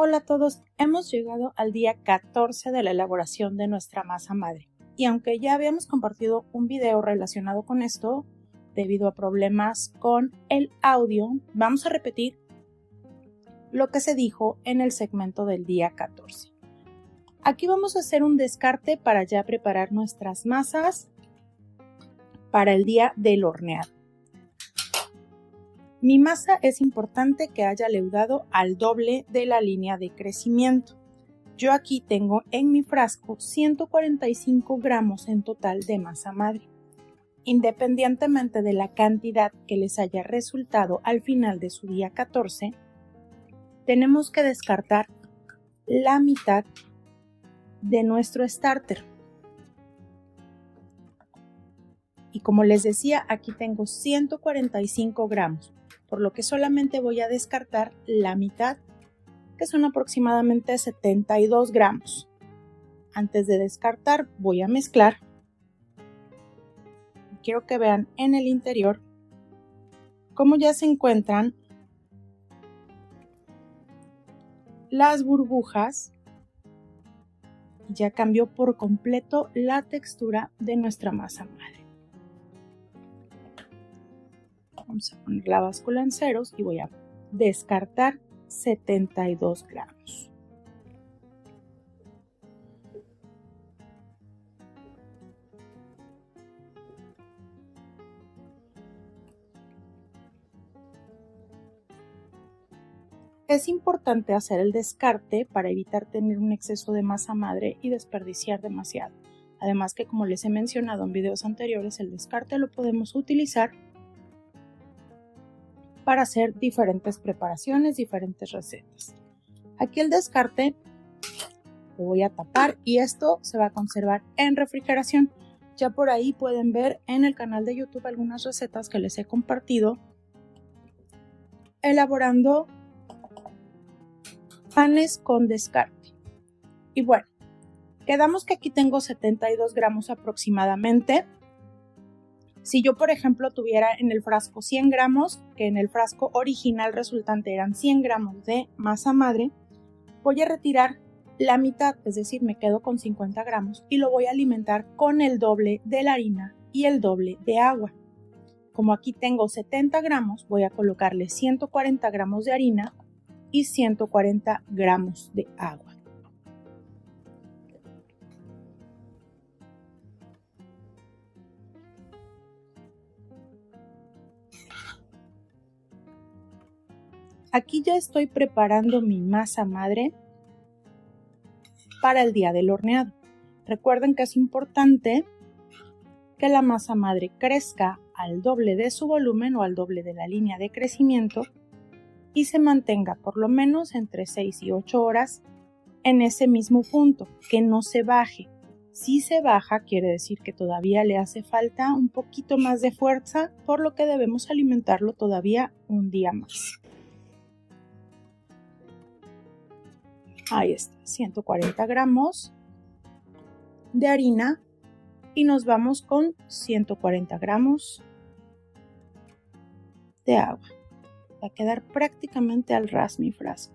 Hola a todos, hemos llegado al día 14 de la elaboración de nuestra masa madre y aunque ya habíamos compartido un video relacionado con esto, debido a problemas con el audio, vamos a repetir lo que se dijo en el segmento del día 14. Aquí vamos a hacer un descarte para ya preparar nuestras masas para el día del horneado. Mi masa es importante que haya leudado al doble de la línea de crecimiento. Yo aquí tengo en mi frasco 145 gramos en total de masa madre. Independientemente de la cantidad que les haya resultado al final de su día 14, tenemos que descartar la mitad de nuestro starter. Y como les decía, aquí tengo 145 gramos. Por lo que solamente voy a descartar la mitad, que son aproximadamente 72 gramos. Antes de descartar, voy a mezclar. Quiero que vean en el interior cómo ya se encuentran las burbujas. Ya cambió por completo la textura de nuestra masa madre. Vamos a poner la báscula en ceros y voy a descartar 72 gramos. Es importante hacer el descarte para evitar tener un exceso de masa madre y desperdiciar demasiado. Además que, como les he mencionado en videos anteriores, el descarte lo podemos utilizar para hacer diferentes preparaciones, diferentes recetas. Aquí el descarte lo voy a tapar y esto se va a conservar en refrigeración. Ya por ahí pueden ver en el canal de YouTube algunas recetas que les he compartido elaborando panes con descarte. Y bueno, quedamos que aquí tengo 72 gramos aproximadamente. Si yo, por ejemplo, tuviera en el frasco 100 gramos, que en el frasco original resultante eran 100 gramos de masa madre, voy a retirar la mitad, es decir, me quedo con 50 gramos y lo voy a alimentar con el doble de la harina y el doble de agua. Como aquí tengo 70 gramos, voy a colocarle 140 gramos de harina y 140 gramos de agua. Aquí ya estoy preparando mi masa madre para el día del horneado. Recuerden que es importante que la masa madre crezca al doble de su volumen o al doble de la línea de crecimiento y se mantenga por lo menos entre 6 y 8 horas en ese mismo punto, que no se baje. Si se baja, quiere decir que todavía le hace falta un poquito más de fuerza, por lo que debemos alimentarlo todavía un día más. Ahí está, 140 gramos de harina y nos vamos con 140 gramos de agua. Va a quedar prácticamente al ras mi frasco.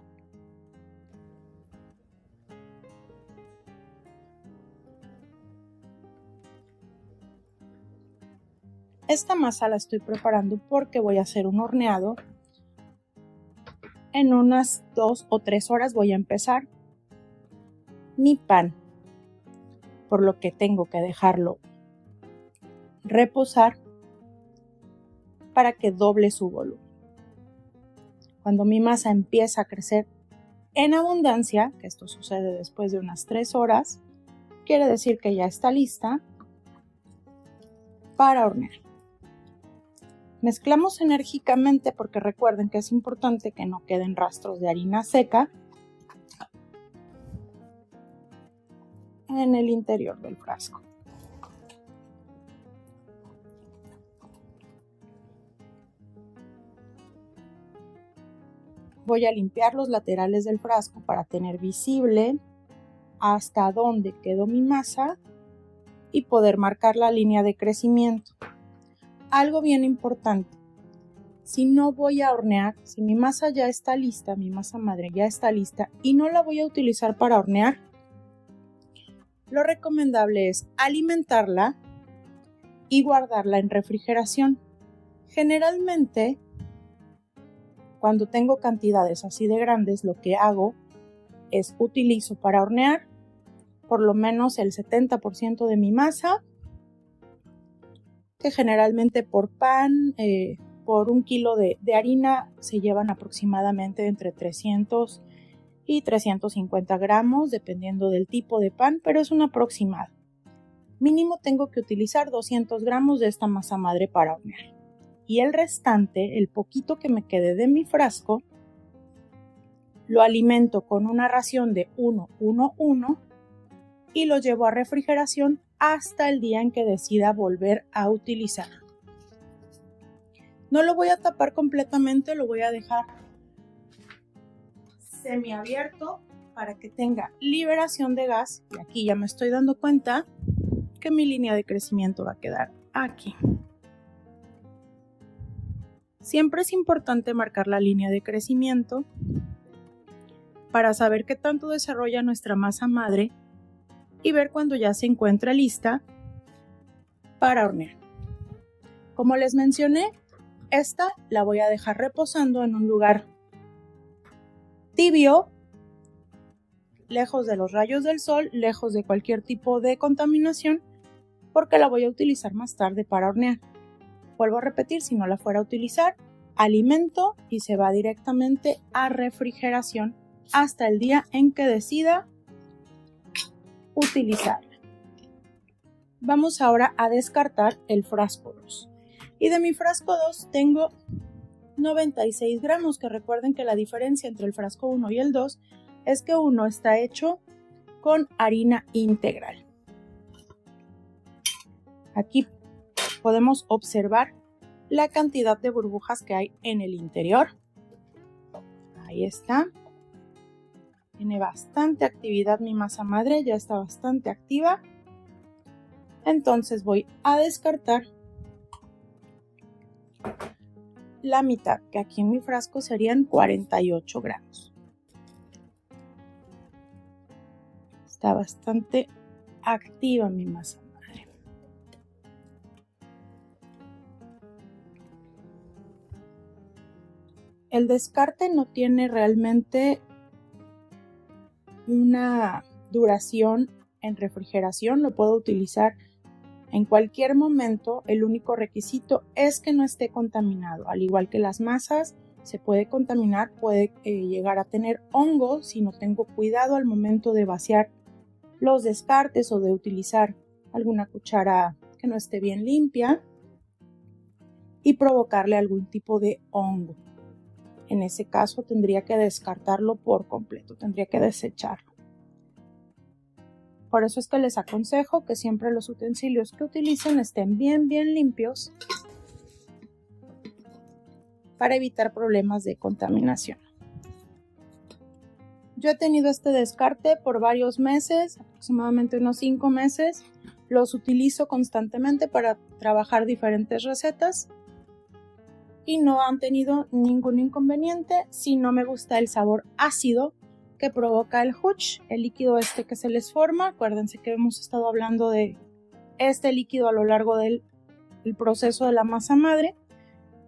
Esta masa la estoy preparando porque voy a hacer un horneado. En unas 2 o 3 horas voy a empezar mi pan, por lo que tengo que dejarlo reposar para que doble su volumen. Cuando mi masa empieza a crecer en abundancia, que esto sucede después de unas 3 horas, quiere decir que ya está lista para hornear. Mezclamos enérgicamente porque recuerden que es importante que no queden rastros de harina seca en el interior del frasco. Voy a limpiar los laterales del frasco para tener visible hasta dónde quedó mi masa y poder marcar la línea de crecimiento. Algo bien importante, si no voy a hornear, si mi masa ya está lista, mi masa madre ya está lista y no la voy a utilizar para hornear, lo recomendable es alimentarla y guardarla en refrigeración. Generalmente, cuando tengo cantidades así de grandes, lo que hago es utilizo para hornear por lo menos el 70% de mi masa, que generalmente por pan, por 1 kilo de harina se llevan aproximadamente entre 300 y 350 gramos, dependiendo del tipo de pan, pero es un aproximado. Mínimo tengo que utilizar 200 gramos de esta masa madre para hornear. Y el restante, el poquito que me quede de mi frasco, lo alimento con una ración de 1-1-1 y lo llevo a refrigeración hasta el día en que decida volver a utilizar. No lo voy a tapar completamente, lo voy a dejar semiabierto para que tenga liberación de gas. Y aquí ya me estoy dando cuenta que mi línea de crecimiento va a quedar aquí. Siempre es importante marcar la línea de crecimiento para saber qué tanto desarrolla nuestra masa madre y ver cuando ya se encuentra lista para hornear. Como les mencioné, esta la voy a dejar reposando en un lugar tibio, lejos de los rayos del sol, lejos de cualquier tipo de contaminación, porque la voy a utilizar más tarde para hornear. Vuelvo a repetir, si no la fuera a utilizar, alimento y se va directamente a refrigeración hasta el día en que decida utilizarla. Vamos ahora a descartar el frasco 2. Y de mi frasco 2 tengo 96 gramos, que recuerden que la diferencia entre el frasco 1 y el 2 es que uno está hecho con harina integral. Aquí podemos observar la cantidad de burbujas que hay en el interior. Ahí está. Tiene bastante actividad mi masa madre, ya está bastante activa. Entonces voy a descartar la mitad, que aquí en mi frasco serían 48 gramos. Está bastante activa mi masa madre. El descarte no tiene realmente una duración en refrigeración, lo puedo utilizar en cualquier momento. El único requisito es que no esté contaminado. Al igual que las masas, se puede contaminar, puede llegar a tener hongo si no tengo cuidado al momento de vaciar los descartes o de utilizar alguna cuchara que no esté bien limpia y provocarle algún tipo de hongo. En ese caso tendría que descartarlo por completo, tendría que desecharlo. Por eso es que les aconsejo que siempre los utensilios que utilicen estén bien limpios para evitar problemas de contaminación. Yo he tenido este descarte por varios meses, aproximadamente unos 5 meses. Los utilizo constantemente para trabajar diferentes recetas y no han tenido ningún inconveniente. Si no me gusta el sabor ácido que provoca el hutch, el líquido este que se les forma. Acuérdense que hemos estado hablando de este líquido a lo largo del proceso de la masa madre.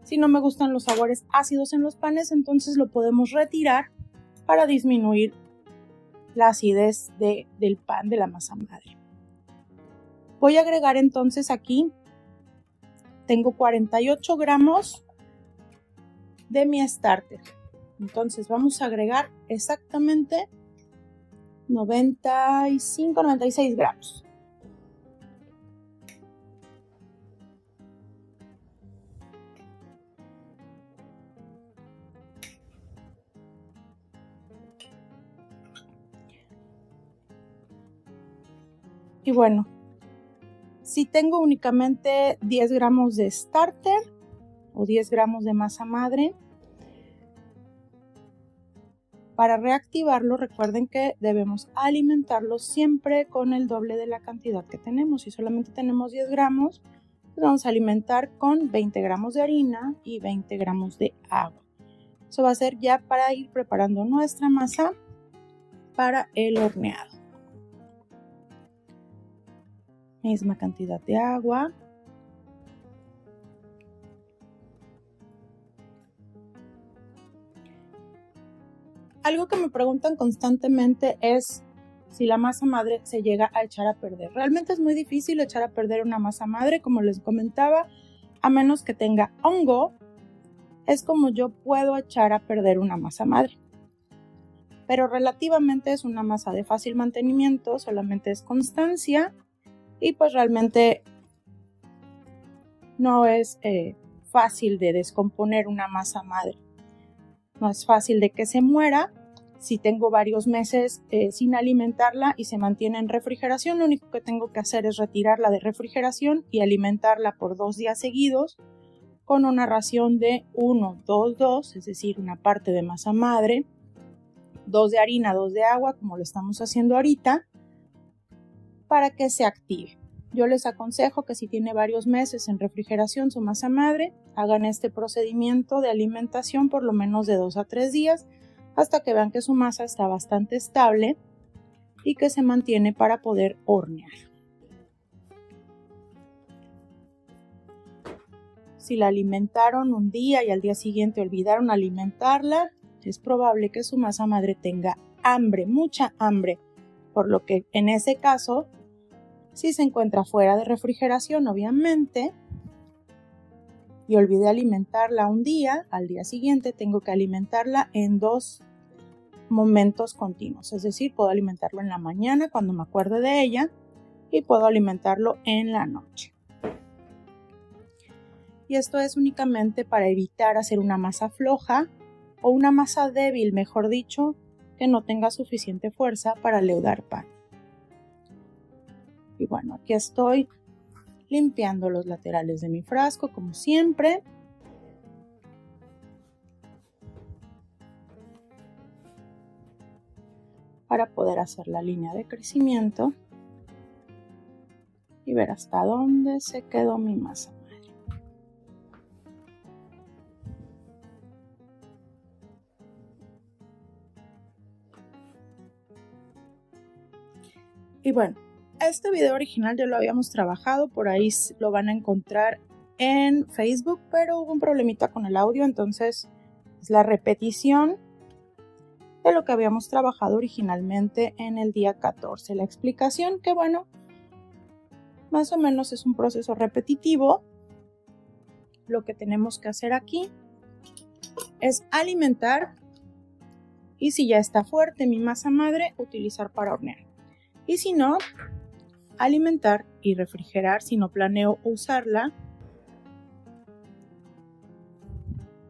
Si no me gustan los sabores ácidos en los panes, entonces lo podemos retirar para disminuir la acidez del pan, de la masa madre. Voy a agregar entonces aquí, tengo 48 gramos de mi starter. Entonces vamos a agregar exactamente 96 gramos. Y bueno, si tengo únicamente 10 gramos de starter o 10 gramos de masa madre, para reactivarlo recuerden que debemos alimentarlo siempre con el doble de la cantidad que tenemos. Si solamente tenemos 10 gramos, Pues vamos a alimentar con 20 gramos de harina y 20 gramos de agua. Eso va a ser ya para ir preparando nuestra masa para el horneado. Misma cantidad de agua. Algo que me preguntan constantemente es si la masa madre se llega a echar a perder. Realmente es muy difícil echar a perder una masa madre, como les comentaba, a menos que tenga hongo. Es como yo puedo echar a perder una masa madre. Pero relativamente es una masa de fácil mantenimiento, solamente es constancia y pues realmente no es fácil de descomponer una masa madre. No es fácil de que se muera. Si tengo varios meses sin alimentarla y se mantiene en refrigeración, lo único que tengo que hacer es retirarla de refrigeración y alimentarla por 2 días seguidos con una ración de 1, 2, 2, es decir, una parte de masa madre, 2 de harina, 2 de agua, como lo estamos haciendo ahorita, para que se active. Yo les aconsejo que si tiene varios meses en refrigeración su masa madre, hagan este procedimiento de alimentación por lo menos de 2 a 3 días, hasta que vean que su masa está bastante estable y que se mantiene para poder hornear. Si la alimentaron un día y al día siguiente olvidaron alimentarla, es probable que su masa madre tenga hambre, mucha hambre, por lo que en ese caso, si se encuentra fuera de refrigeración, obviamente, y olvidé alimentarla un día, al día siguiente tengo que alimentarla en 2 momentos continuos, es decir, puedo alimentarlo en la mañana cuando me acuerde de ella y puedo alimentarlo en la noche. Y esto es únicamente para evitar hacer una masa floja o una masa débil, mejor dicho, que no tenga suficiente fuerza para leudar pan. Y bueno, aquí estoy limpiando los laterales de mi frasco como siempre. Para poder hacer la línea de crecimiento y ver hasta dónde se quedó mi masa madre. Y bueno, este video original ya lo habíamos trabajado, por ahí lo van a encontrar en Facebook, pero hubo un problemita con el audio, entonces es la repetición de lo que habíamos trabajado originalmente en el día 14. La explicación que bueno, más o menos es un proceso repetitivo. Lo que tenemos que hacer aquí es alimentar y si ya está fuerte mi masa madre, utilizar para hornear. Y si no, alimentar y refrigerar si no planeo usarla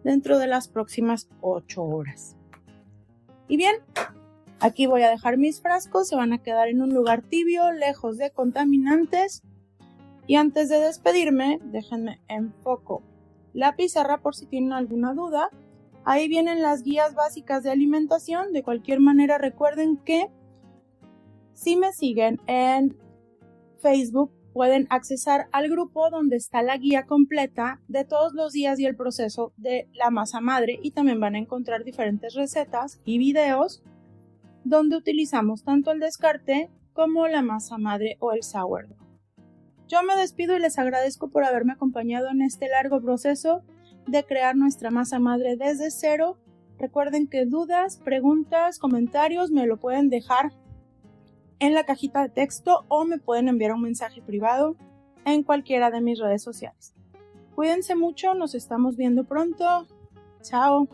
dentro de las próximas 8 horas. Y bien, aquí voy a dejar mis frascos, se van a quedar en un lugar tibio, lejos de contaminantes. Y antes de despedirme, déjenme enfoco la pizarra por si tienen alguna duda. Ahí vienen las guías básicas de alimentación. De cualquier manera, recuerden que si me siguen en Facebook, pueden accesar al grupo donde está la guía completa de todos los días y el proceso de la masa madre, y también van a encontrar diferentes recetas y videos donde utilizamos tanto el descarte como la masa madre o el sourdough. Yo me despido y les agradezco por haberme acompañado en este largo proceso de crear nuestra masa madre desde cero. Recuerden que dudas, preguntas, comentarios me lo pueden dejar en la cajita de texto o me pueden enviar un mensaje privado en cualquiera de mis redes sociales. Cuídense mucho, nos estamos viendo pronto. Chao.